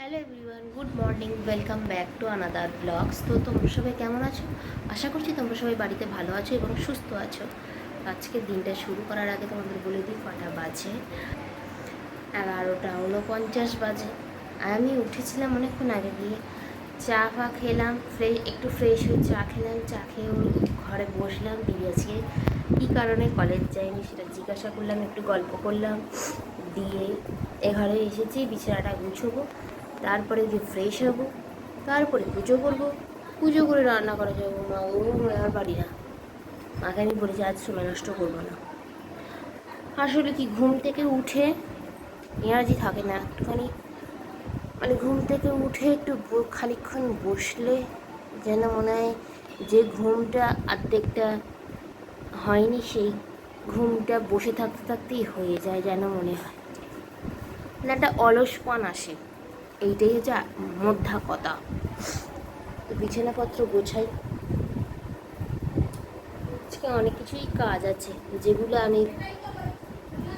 Hello everyone, good morning, welcome back to another blogs. তো তোমরা সবাই কেমন আছো? আশা করছি তোমরা সবাই বাড়িতে ভালো আছো এবং সুস্থ আছো। আজকের দিনটা শুরু করার আগে তোমাদের বলে দিই কটা বাজে। 11টা 49 বাজে। আর আমি উঠেছিলাম অনেকক্ষণ আগে গিয়ে চা ফা খেলাম, একটু ফ্রেশ হয়ে চা খেলাম। চা খেয়ে ওই ঘরে বসলাম। দিদি আজকে কী কারণে কলেজ যায়নি সেটা জিজ্ঞাসা করলাম, একটু গল্প করলাম। দিয়ে এ ঘরে এসেছি, বিছানাটা গুছোবো, তারপরে যে ফ্রেশ হবো, তারপরে পুজো করবো। পুজো করে রান্না করা যাবো। মা ও আর পারি না, মাকে আমি বলেছি আজ সময় নষ্ট করবো না। আসলে কি, ঘুম থেকে উঠে এনার্জি থাকে না একটুখানি, মানে ঘুম থেকে উঠে একটু খানিকক্ষণ বসলে যেন মনে হয় যে ঘুমটা অর্ধেকটা হয়নি, সেই ঘুমটা বসে থাকতে থাকতেই হয়ে যায় যেন মনে হয় না, একটা অলসপন আসে। এইটাই হচ্ছে মোদ্দা কথা। তো বিছানাপত্র গোছাই। আজকে অনেক কিছুই কাজ আছে যেগুলো আমি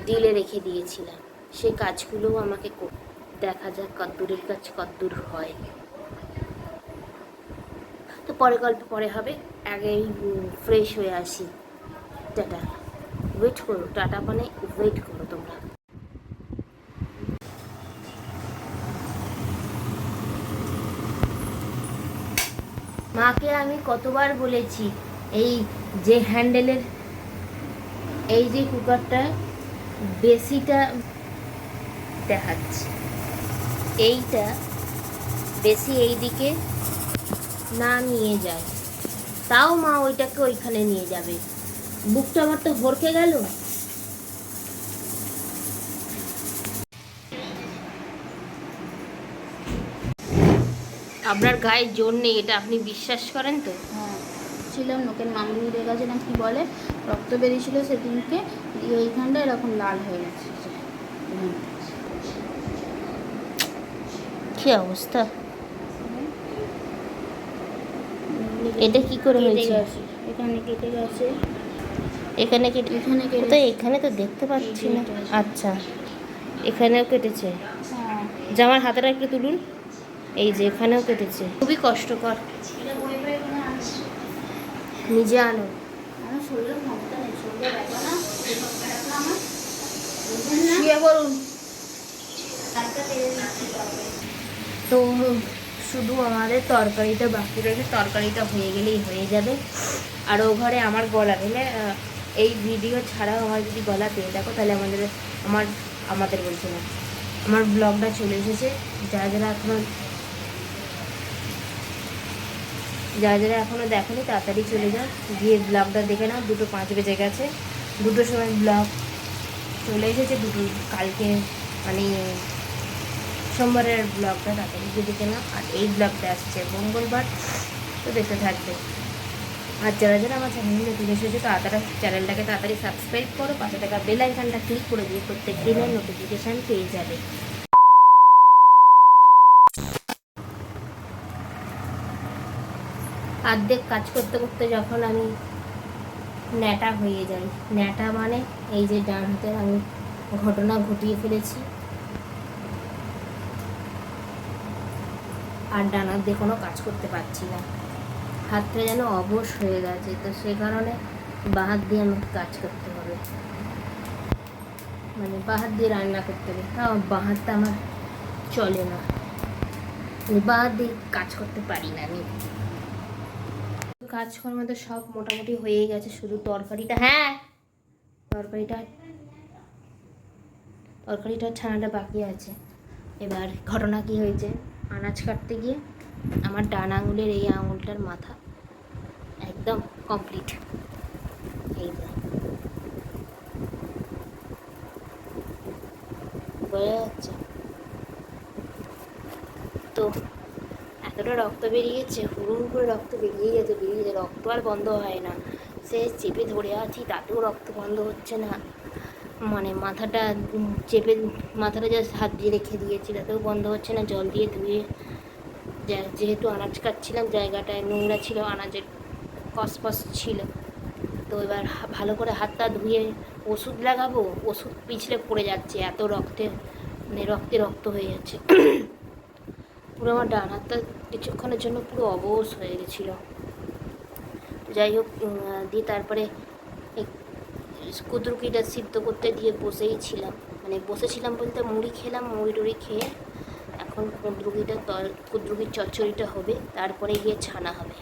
দিলে রেখে দিয়েছিলাম, সেই কাজগুলোও আমাকে দেখা যাক কদ্দূরের কাজ কদ্দূর হয়। তো পরে গল্প পরে হবে, আগে ফ্রেশ হয়ে আসি। টাটা, ওয়েট করো। টাটা মানে ওয়েট করো তোমরা। মাকে আমি কতবার বলেছি, এই যে হ্যান্ডেলের এই যে কুকারটা বেশিটা দেখাচ্ছে, এইটা বেশি এই দিকে না নিয়ে যায়, তাও মা ওইটাকে ওইখানে নিয়ে যাবে। বুকটা আমার তো হরকে গেল। আপনার গায়ে জোর নেই, এটা আপনি বিশ্বাস করেন তো? হ্যাঁ, ছিলাম লোকের মাঙ্গির কাছে না কি বলে, রক্ত বেরিয়েছিল সেদিনকে, দিয়ে ওইখানটা এরকম লাল হয়ে গেছে। কি অবস্থা! এটা কি করে হয়েছে? এখানে কেটে গেছে, এখানে কেটে, এখানে কেটে, তো এখানে তো দেখতে পাচ্ছি না। আচ্ছা, এখানেও কেটেছে। হ্যাঁ, জামার হাতাটা একটু তুলুন। এই যে এখানেও কেটেছে, খুবই কষ্টকর। নিজে আনো। আমার শরীরের ক্ষমতা নেই, শরীরে ব্যথা না, আমার শুয়ে বলুন। তো শুধু আমাদের তরকারিটা বাকি রয়েছে, তরকারিটা হয়ে গেলেই হয়ে যাবে। আর ও ঘরে আমার গলা পেলে, এই ভিডিও ছাড়াও আমার যদি গলা পেয়ে থাকো তাহলে আমাদের বলছি না, আমার ব্লগটা চলে এসেছে। যারা যারা এখনও দেখেনি তাড়াতাড়ি চলে যাও, গিয়ে ব্লগটা দেখে নাও। 2:05 বেজে গেছে, 2টোর সময় ব্লগ চলে এসেছে। কালকে মানে সোমবারের ব্লগটা তাড়াতাড়ি গিয়ে দেখে নাও। আর এই ব্লগটা আসছে মঙ্গলবার, তো দেখতে থাকবে। আর যারা আমার চ্যানেলে নতুন এসেছে তাড়াতাড়ি চ্যানেলটাকে তাড়াতাড়ি সাবস্ক্রাইব করো, পাশে থাকা বেল আইকনটা ক্লিক করে দিয়ে প্রত্যেক দিনের নোটিফিকেশান পেয়ে যাবে। অর্ধেক কাজ করতে করতে যখন আমি ন্যাটা হয়ে যাই, ন্যাটা মানে এই যে ডান হাতের আমি ঘটনা ঘটিয়ে ফেলেছি, আর ডান হাত দিয়ে কোনো কাজ করতে পারছি না। হাতটা যেন অবশ হয়ে গেছে, তো সে কারণে বাঁ হাত দিয়ে আমাকে কাজ করতে হবে, মানে বাঁ হাত দিয়ে রান্না করতে হবে। তাও বাঁ হাতটা আমার চলে না, মানে বাঁ হাত দিয়ে কাজ করতে পারি না আমি। কাজকর্ম তো সব মোটামুটি হয়ে গেছে, শুধু তরকারিটা, হ্যাঁ তরকারিটা ছানাটা বাকি আছে। এবার ঘটনা কি হয়েছে, আনাজ কাটতে গিয়ে আমার ডান আঙুলের এই আঙুলটার মাথা একদম কমপ্লিট, এই বোঝা যাচ্ছে তো। এতটা রক্ত বেরিয়েছে, হুড়ুর করে রক্ত বেরিয়ে গেছে, রক্ত আর বন্ধ হয় না। সে চেপে ধরে আছি, তাতেও রক্ত বন্ধ হচ্ছে না। মানে মাথাটা জাস্ট হাত দিয়ে রেখে দিয়েছি, তাতেও বন্ধ হচ্ছে না। জল দিয়ে ধুয়ে, যেহেতু আনাজ কাটছিলাম জায়গাটায় নোংরা ছিল, আনাজের কসপস ছিল, তো এবার ভালো করে হাতটা ধুয়ে ওষুধ লাগাবো, ওষুধ পিছলে পড়ে যাচ্ছে, এত রক্তে, মানে রক্তে রক্ত হয়ে যাচ্ছে। পুরো আমার ডান হাতটা কিছুক্ষণের জন্য পুরো অবশ হয়ে গেছিলো। যাই হোক, দিয়ে তারপরে এই কুদরুকিটা সিদ্ধ করতে দিয়ে বসেই ছিলাম, মানে বসেছিলাম বলতে মুড়ি খেলাম, মুড়ি টুড়ি খেয়ে এখন কুদরুকির চচ্চড়িটা হবে, তারপরে গিয়ে ছানা হবে।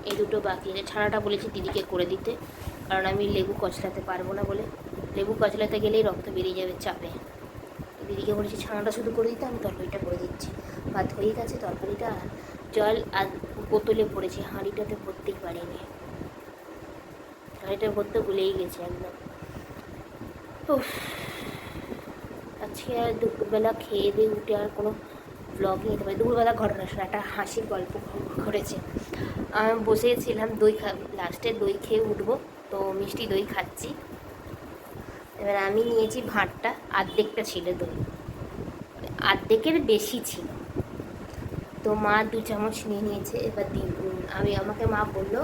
এই দুটো বাকি আছে। ছানাটা বলেছি দিদিকে করে দিতে, কারণ আমি লেবু কচলাতে পারবো না বলে, লেবু কচলাতে গেলেই রক্ত বেরিয়ে যাবে চাপে। দিদিকে বলেছি ছানাটা শুধু করে দিতে, আমি তরকারিটা করে দিচ্ছি। ভাত হয়ে গেছে, তরকারিটা জল আর বোতলে পড়েছে, হাঁড়িটাতে ভরতেই পারিনি, হাঁড়িটা ভরতে ভুলেই গেছে একদম। আজকে আর দুপুরবেলা খেয়ে দিয়ে উঠে আর কোনো ব্লগই নিতে পারি। দুপুরবেলা ঘটনা শোনা, একটা হাসির গল্প ঘটেছে। আমি বসেছিলাম দই লাস্টে দই খেয়ে উঠবো, তো মিষ্টি দই খাচ্ছি। এবার আমি নিয়েছি ভাঁড়টা, আর্ধেকটা ছিল দই, আর্ধেকের বেশি ছিল, তো মা 2 চামচ নিয়ে নিয়েছে। এবার আমাকে মা বললো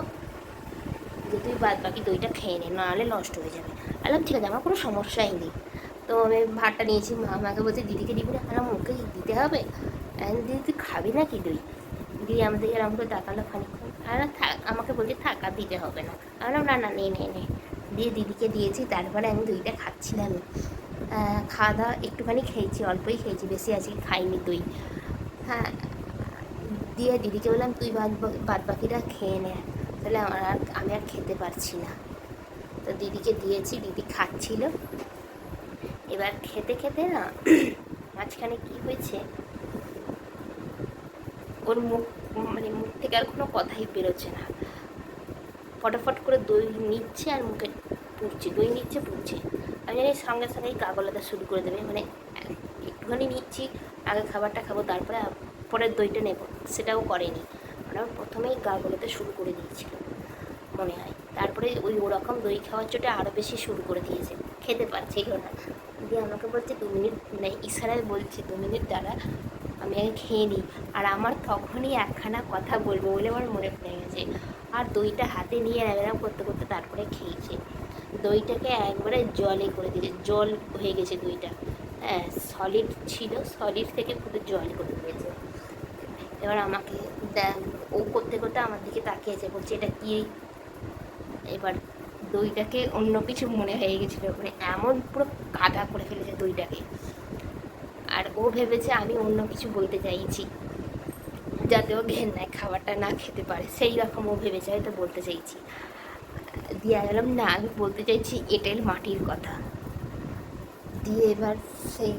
যে তুই বাদ বাকি দইটা খেয়ে নে, নাহলে নষ্ট হয়ে যাবে। বললাম ঠিক আছে, আমার কোনো সমস্যাই নেই। তো আমি ভাতটা নিয়েছি, মা আমাকে বলছে দিদিকে দিবি না, আর মুখে দিতে হবে, দিদি তুই খাবি না কি দই? দিয়ে আমাদের এরকম করে তাকালো খানিক্ষণ, আর আমাকে বলছে থাক আর দিতে হবে না। আমি বললাম না না নে নে নে, দিয়ে দিদিকে দিয়েছি। তারপরে আমি দইটা খাচ্ছিলাম, খাওয়া দাওয়া একটুখানি খেয়েছি, অল্পই খেয়েছি, বেশি আজকে খাইনি দই। হ্যাঁ, দিয়ে দিদিকে বললাম তুই বাদ বাকিটা খেয়ে নে, তাহলে আমি আর খেতে পারছি না। তো দিদিকে দিয়েছি, দিদি খাচ্ছিল। এবার খেতে খেতে না মাঝখানে কি হয়েছে, ওর মুখ থেকে আর কোনো কথাই বেরোচ্ছে না, ফটাফট করে দই নিচ্ছে আর মুখে পুড়ছে, দই নিচ্ছে পুড়ছে। আমি জানি সঙ্গে সঙ্গেই গাগলাতে শুরু করে দেবে, মানে একটুখানি নিচ্ছি, আগে খাবারটা খাবো তারপরে পরের দইটা নেব, সেটাও করেনি, মানে প্রথমেই গাগলাতে শুরু করে দিয়েছিল মনে হয়। তারপরে ওরকম দই খাওয়ার চোটে আরও বেশি শুরু করে দিয়েছে, খেতে পারছিল না। দিয়ে আমাকে বলছে 2 মিনিট, মানে ইশারায় বলছে 2 মিনিট দ্বারা আমি আগে খেয়ে নিই। আর আমার তখনই একখানা কথা বলবো বলে আমার মনে পড়ে গেছে, আর দইটা হাতে নিয়ে এরকম করতে করতে তারপরে খেয়েছে। দইটাকে একবারে জলে করে দিয়েছে, জল হয়ে গেছে দইটা। হ্যাঁ, সলিড ছিল, সলিড থেকে পুরো জল করে দিয়েছে। এবার আমাকে ও করতে করতে আমার দিকে তাকিয়েছে, বলছে এটা কি? এবার দইটাকে অন্য কিছু মনে হয়ে গেছিলো, মানে এমন পুরো কাদা করে ফেলেছে দইটাকে। আর ও ভেবেছে আমি অন্য কিছু বলতে চাইছি, যাতে ও ঘেন্নায় খাবারটা না খেতে পারে, সেই রকম ও ভেবেছে হয়তো বলতে চাইছি। দিয়ে গেলাম না, আমি বলতে চাইছি এঁটেল মাটির কথা। দিয়ে এবার সেই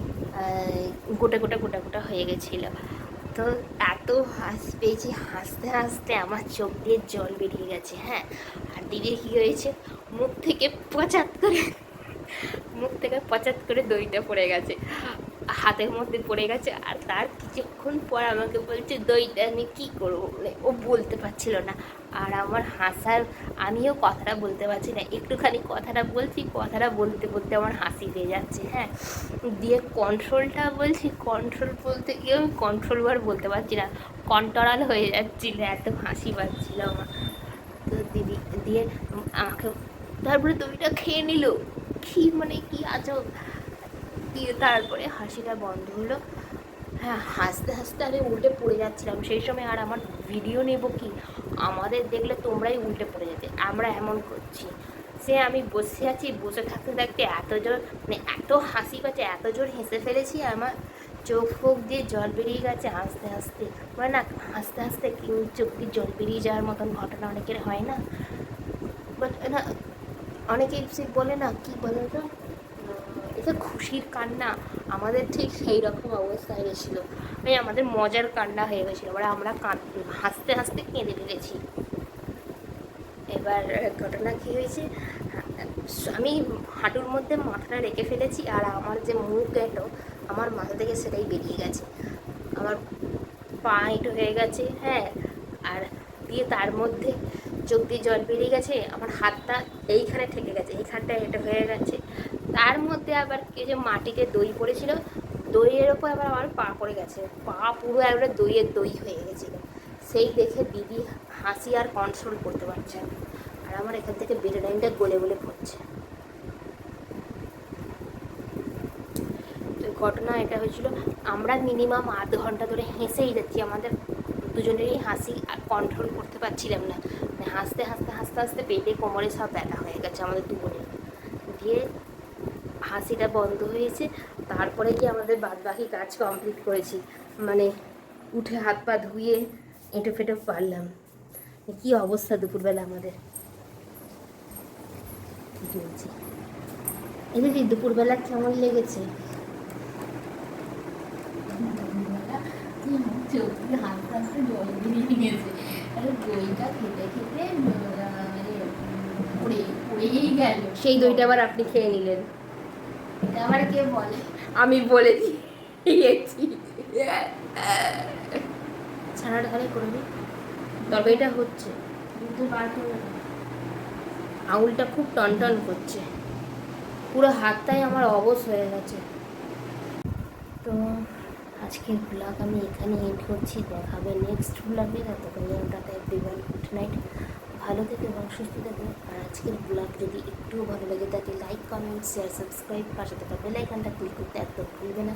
গোটা গোটা গোটা গোটা হয়ে গেছিলো। তো এত পেয়েছি, হাসতে হাসতে আমার চোখ দিয়ে জল বেরিয়ে গেছে। হ্যাঁ, আর দিদির কী হয়েছে, মুখ থেকে পচাত করে দইটা পড়ে গেছে, হাতের মধ্যে পড়ে গেছে। আর তার কিছুক্ষণ পর আমাকে বলছে দইটা আমি কী করবো, মানে ও বলতে পারছিল না। আর আমার হাসার, আমিও কথাটা বলতে পারছি না, একটুখানি কথাটা বলছি, কথাটা বলতে বলতে আমার হাসি পেয়ে যাচ্ছে। হ্যাঁ, দিয়ে কন্ট্রোল বলতে গিয়ে আমি কন্ট্রোল বার বলতে পারছি না, কন্ট্রোল হয়ে যাচ্ছিল, এত হাসি পাচ্ছিল আমার। তো দিদি দিয়ে আমাকে তারপরে দইটা খেয়ে নিল, কি আজব। দিয়ে তারপরে হাসিটা বন্ধ হলো। হ্যাঁ, হাসতে হাসতে আমি উল্টে পড়ে যাচ্ছিলাম সেই সময়। আর আমার ভিডিও নেব কি, আমাদের দেখলে তোমরাই উল্টে পড়ে যেতে, আমরা এমন করছি। সে আমি বসে আছি, বসে থাকতে থাকতে এত জোর, মানে এত হাসি পাচ্ছে, এত জোর হেসে ফেলেছি, আমার চোখ ফোক দিয়ে জল বেরিয়ে গেছে হাসতে হাসতে। মানে না, হাসতে হাসতে চোখ দিয়ে জল বেরিয়ে যাওয়ার মতন ঘটনা অনেকের হয় না, বাট না, অনেকেই সে বলে না, কি বলে তো, এটা খুশির কান্না। আমাদের ঠিক সেই রকম অবস্থা হয়ে গেছিলো, মানে আমাদের মজার কান্না হয়ে গেছিলো, এবার আমরা হাসতে হাসতে কেঁদে ফেলেছি। এবার ঘটনা কী হয়েছে, আমি হাঁটুর মধ্যে মাথাটা রেখে ফেলেছি, আর আমার যে মুখ এঁটো আমার মাথা থেকে সেটাই বেরিয়ে গেছে, আমার পা এঁটো হয়ে গেছে। হ্যাঁ, আর দিয়ে তার মধ্যে চোখ দিয়ে জল বেরিয়ে গেছে, আমার হাতটা এইখানে ঠেকে গেছে, এইখানটা এঁটো হয়ে গেছে। তার মধ্যে আবার কি যে মাটিতে দই পড়েছিল, দইয়ের ওপর আবার আমার পা পড়ে গেছে, পা পুরো একবারে দই হয়ে গেছিলো। সেই দেখে দিদি হাসি আর কন্ট্রোল করতে পারছে না, আর আমার এখান থেকে বেরোলাইনটা গলে গলে পড়ছে। তো ঘটনা এটা হয়েছিল, আমরা মিনিমাম আধ ঘন্টা ধরে হেসেই যাচ্ছি, আমাদের দুজনেরই হাসি আর কন্ট্রোল করতে পারছিলাম না, মানে হাসতে হাসতে হাসতে হাসতে পেটে কোমরে সব ব্যথা হয়ে গেছে আমাদের দুজনের। দিয়ে হাসিটা বন্ধ হয়েছে, তারপরে কি আমাদের বাদবাকি কাজ কমপ্লিট করেছি, মানে উঠে হাত পা ধুয়ে এঁটো ফেটো পারলাম। কী অবস্থা দুপুরবেলা আমাদের, কী বলছি, এদিকে দুপুরবেলা কেমন লেগেছে? হালকা হালকা জল বেরিয়ে গেছে, আর দইটা খেতে খেতে পড়েই গেল। সেই দইটা আবার আপনি খেয়ে নিলেন? এটা আবার কে বলে? আমি বলে দিয়েছি। ছানাটা তাহলে করে দিই, তরকারিটা হচ্ছে, দুধ বার করে আঙুলটা খুব টনটন করছে, পুরো হাতটাই আমার অবশ হয়ে গেছে। তো আজকের ব্লগ আমি এখানে এন্ড করছি, দেখাবে নেক্সট ব্লগে। ততক্ষণ টাটা এভরিওয়ান, গুড নাইট, ভালো থেকে এবং সুস্থ থাকবে। আর আজকের ব্লগ যদি একটুও ভালো লাগে তাকে লাইক কমেন্ট শেয়ার সাবস্ক্রাইব, পাশে থাকা বেল আইকনটা ক্লিক করতে একদম ভুলবে না।